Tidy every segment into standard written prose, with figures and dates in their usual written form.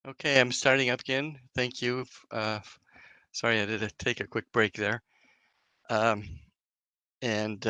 Okay, I'm starting up again. Thank you. Sorry, I had to take a quick break there. Um, and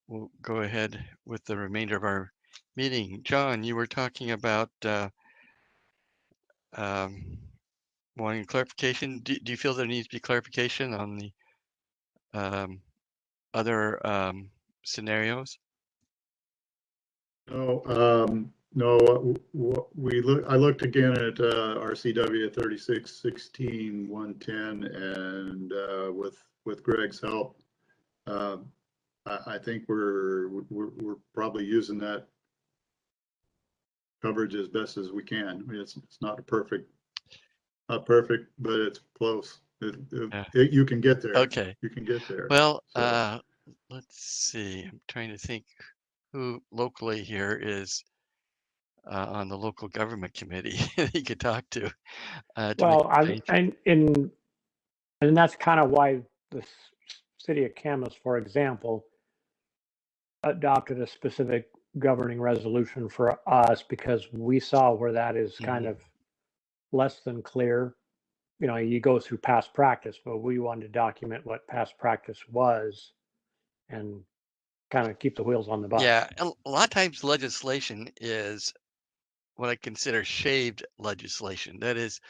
we'll go ahead with the remainder of our meeting. John, you were talking about um, wanting clarification. Do you feel there needs to be clarification on the um, other scenarios? No, no, I looked again at RCW 3616-110 and with Greg's help, uh, I think we're probably using that coverage as best as we can. I mean, it's not not perfect, but it's close. Yeah. You can get there. Okay. You can get there. Well, So, let's see. I'm trying to think who locally here is on the local government committee you could talk to make Well, a I change. and that's kind of why the city of Camas, for example, adopted a specific governing resolution for us because we saw where that is kind Mhm. of less than clear. You know, you go through past practice, but we wanted to document what past practice was and kind of keep the wheels on the bus. Yeah, a lot of times legislation is what I consider shaved legislation. That is,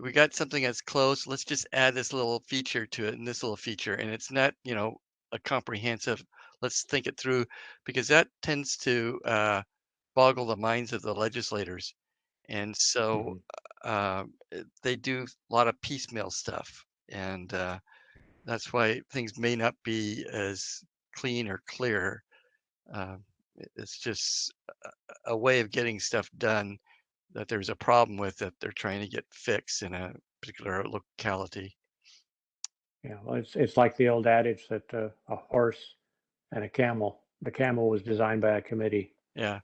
we got something that's close. Let's just add this little feature to it and this little feature. And it's not, a comprehensive, let's think it through, because that tends to boggle the minds of the legislators. And so Mhm. they do a lot of piecemeal stuff. And that's why things may not be as clean or clear. Um, it's just a way of getting stuff done that there's a problem with that they're trying to get fixed in a particular locality. Yeah, well, it's like the old adage that a horse and a camel. The camel was designed by a committee. Yeah.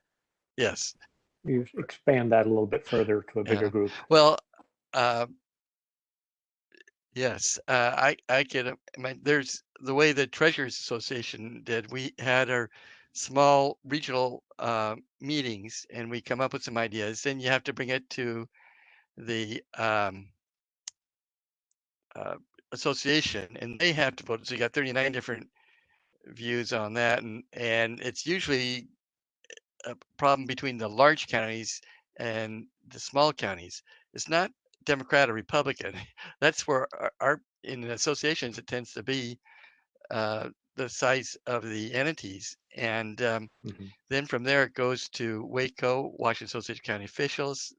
Yes. You expand that a little bit further to a bigger Yeah. group. Well, uh, yes. I get it. There's the way the Treasurers Association did. We had our small regional meetings, and we come up with some ideas. Then you have to bring it to the uh, association, and they have to vote. So you got 39 different views on that, and it's usually a problem between the large counties and the small counties. It's not Democrat or Republican. That's where in associations it tends to be the size of the entities, and Mhm. then from there it goes to Waco, Washington Association of County Officials.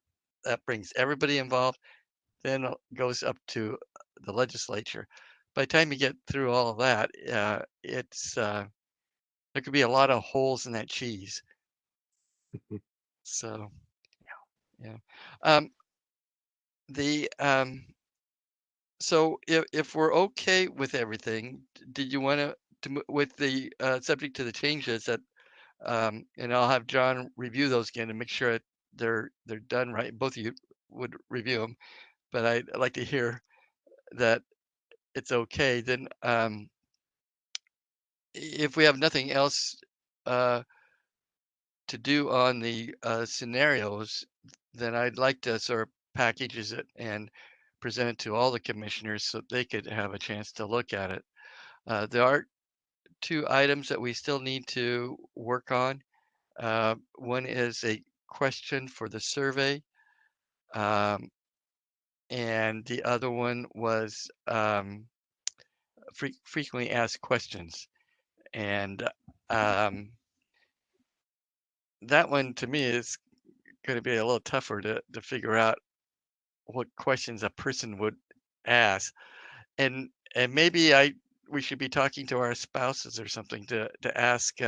That brings everybody involved. Then it goes up to the legislature. By the time you get through all of that, it's there could be a lot of holes in that cheese. Mhm. So yeah. Um, the so if we're okay with everything, did you want to with the subject to the changes that and I'll have John review those again and make sure they're done right. Both of you would review them, but I'd like to hear that it's okay. Then if we have nothing else uh, to do on the scenarios, then I'd like to sort of packages it and present it to all the commissioners so they could have a chance to look at it. There are two items that we still need to work on. One is a question for the survey, um, and the other one was frequently asked questions. And um, that one to me is going to be a little tougher to figure out what questions a person would ask. And maybe I we should be talking to our spouses or something to ask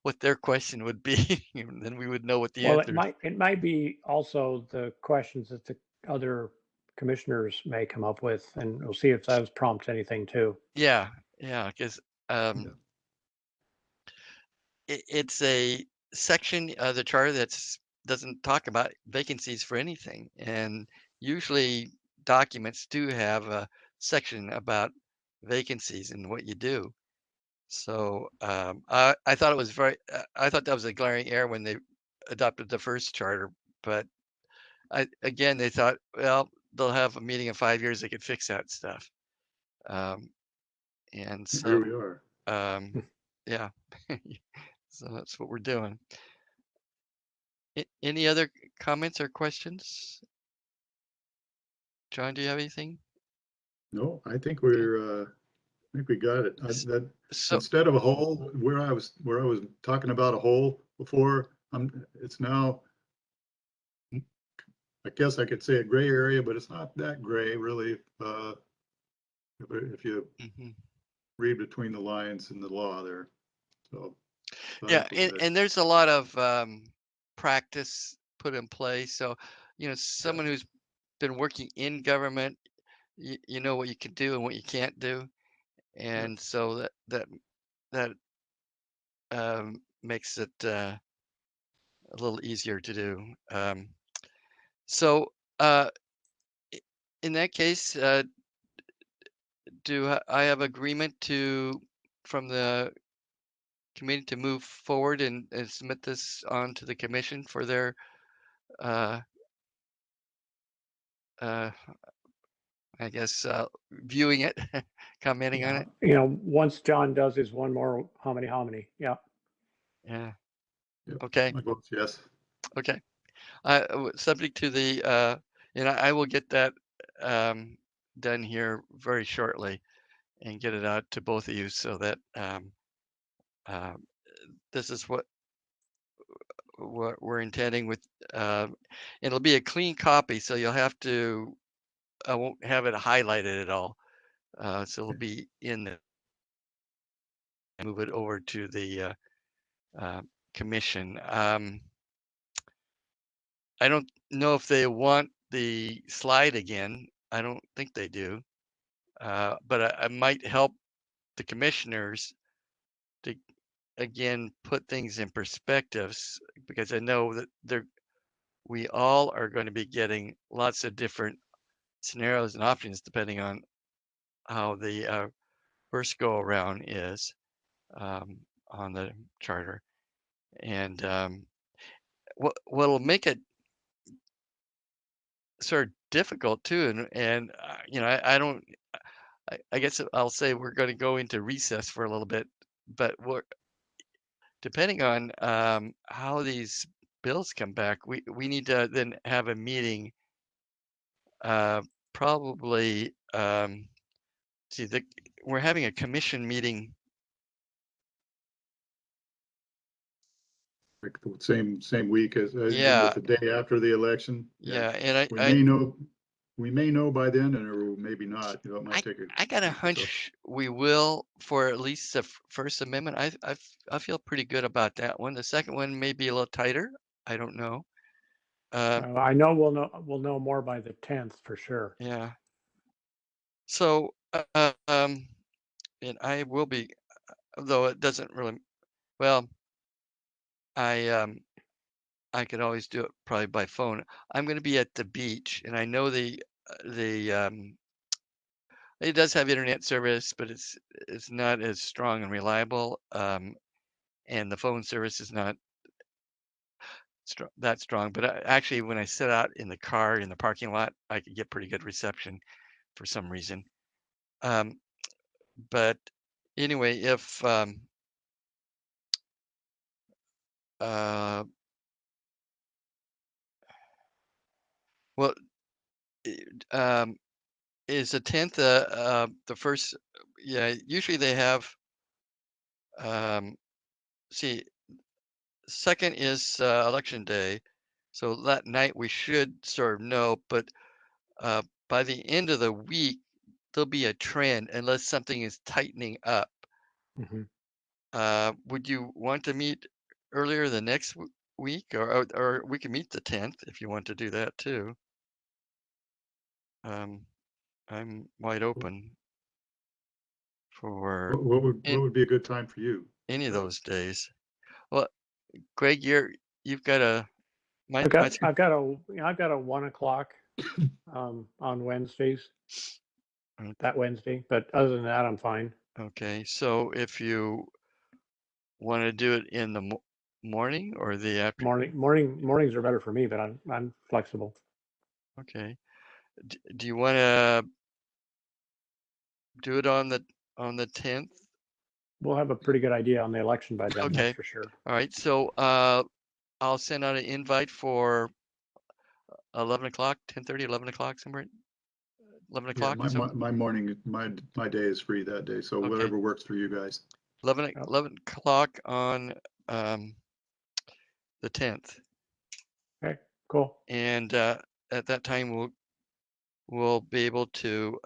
what their question would be, and then we would know what the Well, answers. it might be also the questions that the other commissioners may come up with, and we'll see if those prompt anything too. Yeah, yeah, because yeah. um, it's a section of the charter that's doesn't talk about vacancies for anything, and usually documents do have a section about vacancies and what you do. So I thought it was I thought that was a glaring error when they adopted the first charter, but again, they thought, well, they'll have a meeting in 5 years, they could fix that stuff. Um, and Here so, we are. yeah, so that's what we're doing. Any other comments or questions? John, do you have anything? No, I think Okay. I think we got it. S- That So, instead of a hole where I was talking about a hole before, it's now, I guess I could say a gray area, but it's not that gray really. If you mhm. read between the lines in the law there. So I Yeah, think we're good. and there's a lot of practice put in place. So, Yeah, someone who's been working in government, you know what you can do and what you can't do, yeah. and so that makes it a little easier to do. So, uh, i- in that case, do I have agreement to from the committee to move forward and submit this on to the commission for their uh, uh, I guess viewing it, commenting on Yeah, it. once John does his one more hominy, yeah. Yeah. Yep. Okay. My vote's yes. Okay. Subject to the and I will get that um, done here very shortly and get it out to both of you so that uh, this is what we're intending with. Uh, it'll be a clean copy, so you'll have to. I won't have it highlighted at all, so it'll Okay. be in the. Move it over to the uh, commission. I don't know if they want the slide again. I don't think they do. But I might help the commissioners to again put things in perspectives because I know that we all are going to be getting lots of different scenarios and options depending on how the first go around is on the charter. And what'll make it sort of difficult too, and I don't. I guess I'll say we're going to go into recess for a little bit, but we're depending on how these bills come back, we need to then have a meeting. Uh, Probably, see, we're having a commission meeting. Like the same week as with Yeah, the day after the election. Yeah. yeah, and We may know we may know by then, or maybe not. It might I, take a I got a week or so. hunch we will for at least the First Amendment. I feel pretty good about that one. The second one may be a little tighter. I don't know. Uh, I know we'll know more by the 10th for sure. yeah. So, and I will be, though it doesn't really, well, I, um, I could always do it probably by phone. I'm going to be at the beach and I know it does have internet service, but it's not as strong and reliable. And the phone service is not that strong, but actually when I sit out in the car in the parking lot, I could get pretty good reception for some reason. Um, but anyway, if, uh, well, um, is the 10th, the first, yeah, usually they have, um, see, second is election day. So that night we should sort of know, but uh, by the end of the week, there'll be a trend unless something is tightening up. Hmm. Would you want to meet earlier the next week, or we can meet the 10th if you want to do that too? Um, I'm wide open for What would be a good time for you, any of Greg? those days. Well, Greg, you've got a I've my got I've got a I've got a 1 o'clock on Wednesdays, that Wednesday, but other than that, I'm fine. okay. So if you want to do it in the morning or the afternoon, Mornings are better for me, but I'm flexible. Okay. Do you want to do it on the 10th? We'll have a pretty good idea on the election by then, that's Okay. for sure. All right. So I'll send out an invite for 11 o'clock, 10:30, 11 o'clock, somewhere. 11 Yeah, o'clock. So my morning, my day is free that day, so okay. whatever works for you guys. 11 Yep. 11 o'clock on the 10th, Okay, cool. and at that time we'll be able to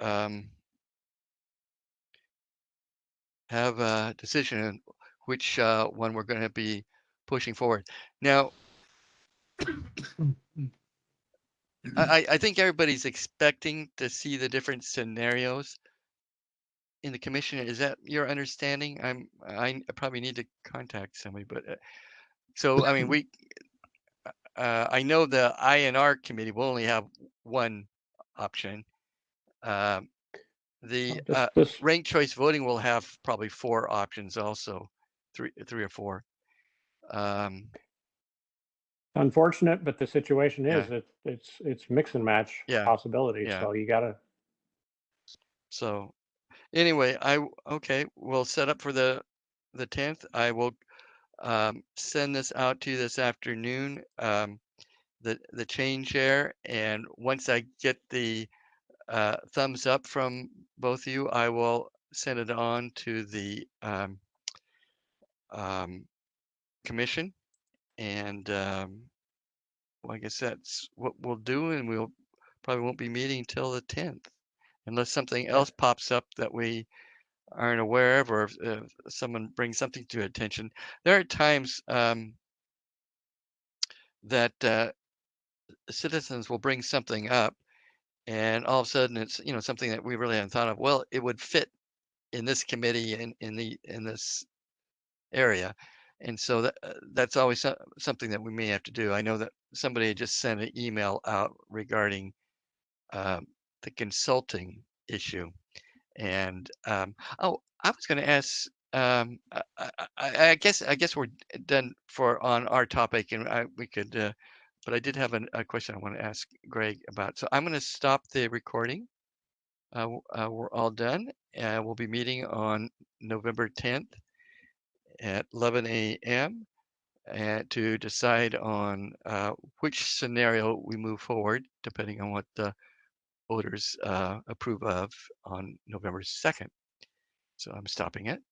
have a decision on which one we're going to be pushing forward. Now, I think everybody's expecting to see the different scenarios in the commission. Is that your understanding? I probably need to contact somebody, but so I mean I know the INR committee will only have one option. The This ranked choice voting will have probably 4 options also, three or 4. Um, unfortunate, but the situation yeah, is that it's mix and match yeah, possibility. yeah. So you gotta. So anyway, okay, we'll set up for the 10th. I will send this out to you this afternoon, the chain share, and once I get the thumbs up from both of you, I will send it on to the um, commission, and well, I guess that's what we'll do, and we'll probably won't be meeting till the 10th, unless something Okay. else pops up that we aren't aware of, or if someone brings something to attention. There are times that citizens will bring something up, and all of a sudden it's something that we really hadn't thought of. Well, it would fit in this committee in this area, and so that's always something that we may have to do. I know that somebody had just sent an email out regarding um, the consulting issue, and oh, I was going to ask. I guess we're done for on our topic, and we could. But I did have a question I want to ask Greg about. So I'm going to stop the recording. We're all done. We'll be meeting on November 10th at 11 a.m. To decide on which scenario we move forward, depending on what the voters approve of on November 2nd. So I'm stopping it.